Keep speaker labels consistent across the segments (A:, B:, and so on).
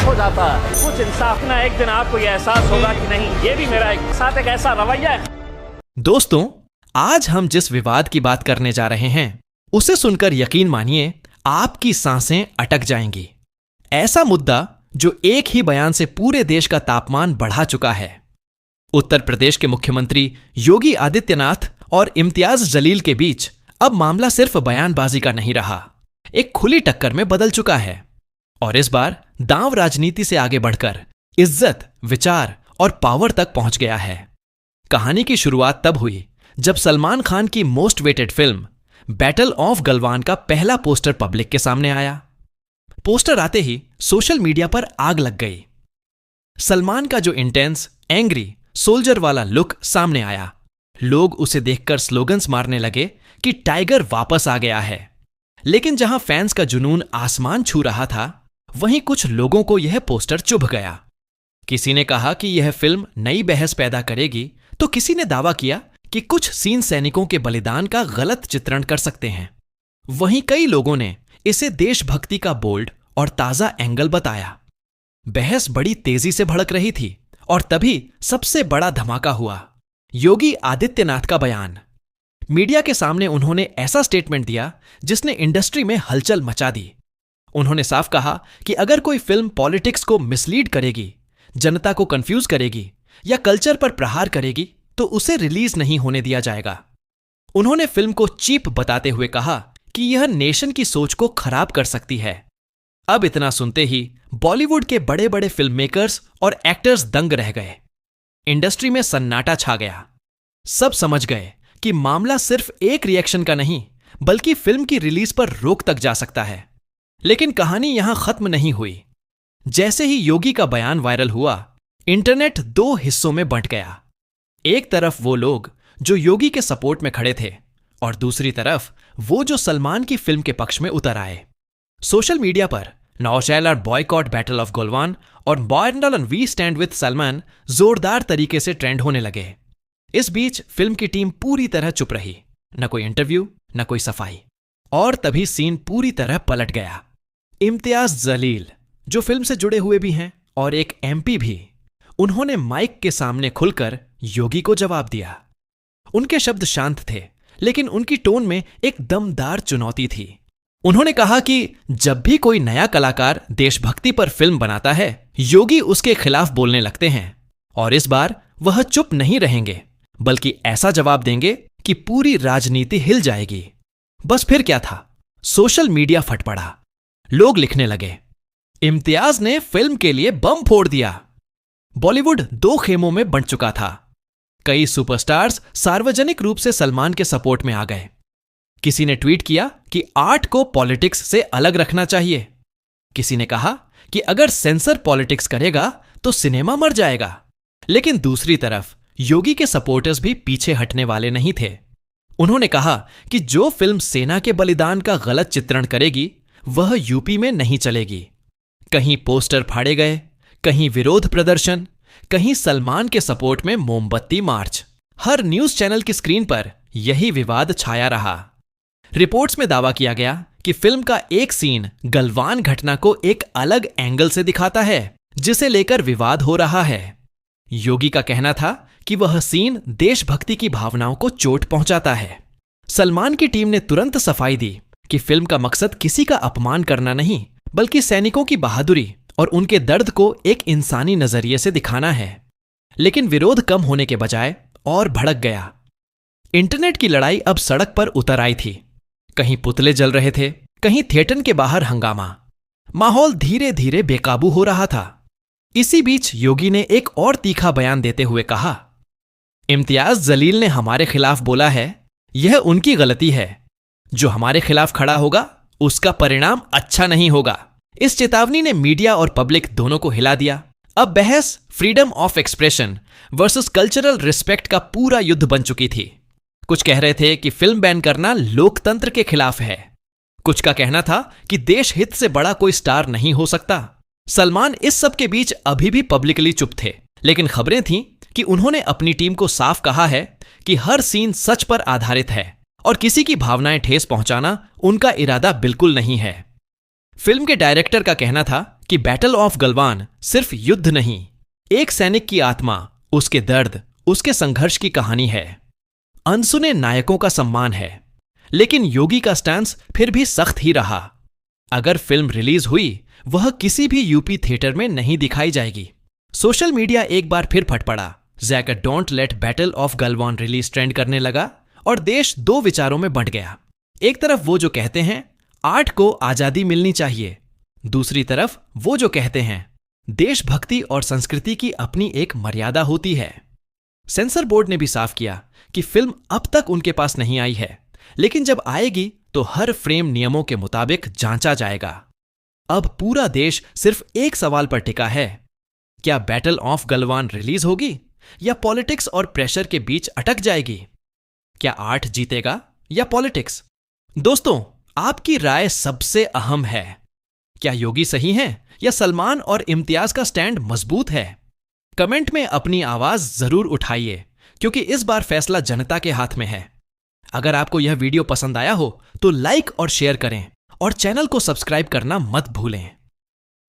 A: हो जाता है। कुछ इंसाफ ना, एक दिन आपको यह एहसास होगा कि नहीं, ये भी मेरा एक साथ एक ऐसा रवैया है।
B: दोस्तों, आज हम जिस विवाद की बात करने जा रहे हैं उसे सुनकर यकीन मानिए आपकी सांसें अटक जाएंगी। ऐसा मुद्दा जो एक ही बयान से पूरे देश का तापमान बढ़ा चुका है। उत्तर प्रदेश के मुख्यमंत्री योगी आदित्यनाथ और इम्तियाज जलील के बीच अब मामला सिर्फ बयानबाजी का नहीं रहा, एक खुली टक्कर में बदल चुका है। और इस बार दांव राजनीति से आगे बढ़कर इज्जत, विचार और पावर तक पहुंच गया है। कहानी की शुरुआत तब हुई जब सलमान खान की most waited film battle of Galwan का पहला पोस्टर पब्लिक के सामने आया। पोस्टर आते ही सोशल मीडिया पर आग लग गई। सलमान का जो इंटेंस, एंग्री, सोल्जर वाला लुक सामने आया। लोग उसे देखकर स्लोगन्स मारने लगे कि टाइगर वापस आ गया है। लेकिन जहां फैंस का जुनून आसमान छू रहा था, वहीं कुछ लोगों को यह पोस्टर चुभ गया। किसी ने कहा कि यह फिल्म नई बहस पैदा करेगी, तो किसी ने दावा किया कि कुछ सीन सैनिकों के बलिदान का गलत चित्रण कर सकते हैं। वहीं कई लोगों ने इसे देशभक्ति का बोल्ड और ताजा एंगल बताया। बहस बड़ी तेजी से भड़क रही थी और तभी सबसे बड़ा धमाका हुआ, योगी आदित्यनाथ का बयान। मीडिया के सामने उन्होंने ऐसा स्टेटमेंट दिया जिसने इंडस्ट्री में हलचल मचा दी। उन्होंने साफ कहा कि अगर कोई फिल्म पॉलिटिक्स को मिसलीड करेगी, जनता को कंफ्यूज करेगी या कल्चर पर प्रहार करेगी तो उसे रिलीज नहीं होने दिया जाएगा। उन्होंने फिल्म को चीप बताते हुए कहा कि यह नेशन की सोच को खराब कर सकती है। अब इतना सुनते ही बॉलीवुड के बड़े बड़े फिल्म मेकर्स और एक्टर्स दंग रह गए। इंडस्ट्री में सन्नाटा छा गया। सब समझ गए कि मामला सिर्फ एक रिएक्शन का नहीं, बल्कि फिल्म की रिलीज पर रोक तक जा सकता है। लेकिन कहानी यहां खत्म नहीं हुई। जैसे ही योगी का बयान वायरल हुआ, इंटरनेट दो हिस्सों में बंट गया। एक तरफ वो लोग जो योगी के सपोर्ट में खड़े थे और दूसरी तरफ वो जो सलमान की फिल्म के पक्ष में उतर आए। सोशल मीडिया पर now shall our boycott battle of Galwan और boycott we stand with Salman जोरदार तरीके से ट्रेंड होने लगे। इस बीच फिल्म की टीम पूरी तरह चुप रही, न कोई इंटरव्यू, न कोई सफाई। और तभी सीन पूरी तरह पलट गया। इम्तियाज जलील, जो फिल्म से जुड़े हुए भी हैं और एक एमपी भी, उन्होंने माइक के सामने खुलकर योगी को जवाब दिया। उनके शब्द शांत थे, लेकिन उनकी टोन में एक दमदार चुनौती थी। उन्होंने कहा कि जब भी कोई नया कलाकार देशभक्ति पर फिल्म बनाता है, योगी उसके खिलाफ बोलने लगते हैं और इस बार वह चुप नहीं रहेंगे, बल्कि ऐसा जवाब देंगे कि पूरी राजनीति हिल जाएगी। बस फिर क्या था, सोशल मीडिया फट पड़ा। लोग लिखने लगे, इम्तियाज ने फिल्म के लिए बम फोड़ दिया। बॉलीवुड दो खेमों में बंट चुका था। कई सुपरस्टार्स सार्वजनिक रूप से सलमान के सपोर्ट में आ गए। किसी ने ट्वीट किया कि आर्ट को पॉलिटिक्स से अलग रखना चाहिए। किसी ने कहा कि अगर सेंसर पॉलिटिक्स करेगा तो सिनेमा मर जाएगा। लेकिन दूसरी तरफ योगी के सपोर्टर्स भी पीछे हटने वाले नहीं थे। उन्होंने कहा कि जो फिल्म सेना के बलिदान का गलत चित्रण करेगी, वह यूपी में नहीं चलेगी। कहीं पोस्टर फाड़े गए, कहीं विरोध प्रदर्शन, कहीं सलमान के सपोर्ट में मोमबत्ती मार्च। हर न्यूज चैनल की स्क्रीन पर यही विवाद छाया रहा। रिपोर्ट्स में दावा किया गया कि फिल्म का एक सीन गलवान घटना को एक अलग एंगल से दिखाता है, जिसे लेकर विवाद हो रहा है। योगी का कहना था कि वह सीन देशभक्ति की भावनाओं को चोट पहुंचाता है। सलमान की टीम ने तुरंत सफाई दी कि फिल्म का मकसद किसी का अपमान करना नहीं, बल्कि सैनिकों की बहादुरी और उनके दर्द को एक इंसानी नजरिए से दिखाना है। लेकिन विरोध कम होने के बजाय और भड़क गया। इंटरनेट की लड़ाई अब सड़क पर उतर आई थी। कहीं पुतले जल रहे थे, कहीं थिएटर के बाहर हंगामा। माहौल धीरे धीरे बेकाबू हो रहा था। इसी बीच योगी ने एक और तीखा बयान देते हुए कहा, इम्तियाज जलील ने हमारे खिलाफ बोला है, यह उनकी गलती है। जो हमारे खिलाफ खड़ा होगा उसका परिणाम अच्छा नहीं होगा। इस चेतावनी ने मीडिया और पब्लिक दोनों को हिला दिया। अब बहस freedom of expression versus cultural respect का पूरा युद्ध बन चुकी थी। कुछ कह रहे थे कि फिल्म बैन करना लोकतंत्र के खिलाफ है। कुछ का कहना था कि देश हित से बड़ा कोई स्टार नहीं हो सकता। सलमान इस सब के बीच अभी भी पब्लिकली चुप थे, लेकिन खबरें थीं कि उन्होंने अपनी टीम को साफ कहा है कि हर सीन सच पर आधारित है और किसी की भावनाएं ठेस पहुंचाना उनका इरादा बिल्कुल नहीं है। फिल्म के डायरेक्टर का कहना था कि बैटल ऑफ गलवान सिर्फ युद्ध नहीं, एक सैनिक की आत्मा, उसके दर्द, उसके संघर्ष की कहानी है। अनसुने नायकों का सम्मान है, लेकिन योगी का स्टैंस फिर भी सख्त ही रहा। अगर फिल्म रिलीज हुई, वह किसी भी यूपी थिएटर में नहीं दिखाई जाएगी। सोशल मीडिया एक बार फिर फट पड़ा। Jack don't let battle of Galwan release trend करने लगा और देश दो विचारों में बंट गया। एक तरफ वो जो कहते हैं आर्ट को आजादी मिलनी चाहिए, दूसरी तरफ वो जो कहते हैं देशभक्ति और संस्कृति की अपनी एक मर्यादा होती है। सेंसर बोर्ड ने भी साफ किया कि फिल्म अब तक उनके पास नहीं आई है, लेकिन जब आएगी तो हर फ्रेम नियमों के मुताबिक जांचा जाएगा। अब पूरा देश सिर्फ एक सवाल पर टिका है, क्या बैटल ऑफ गलवान रिलीज होगी या पॉलिटिक्स और प्रेशर के बीच अटक जाएगी? क्या आर्ट जीतेगा या पॉलिटिक्स? दोस्तों, आपकी राय सबसे अहम है। क्या योगी सही हैं या सलमान और इम्तियाज का स्टैंड मजबूत है? कमेंट में अपनी आवाज जरूर उठाइए, क्योंकि इस बार फैसला जनता के हाथ में है। अगर आपको यह वीडियो पसंद आया हो तो लाइक और शेयर करें और चैनल को सब्सक्राइब करना मत भूलें।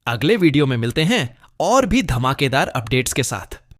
B: अगले वीडियो में मिलते हैं और भी धमाकेदार अपडेट्स के साथ।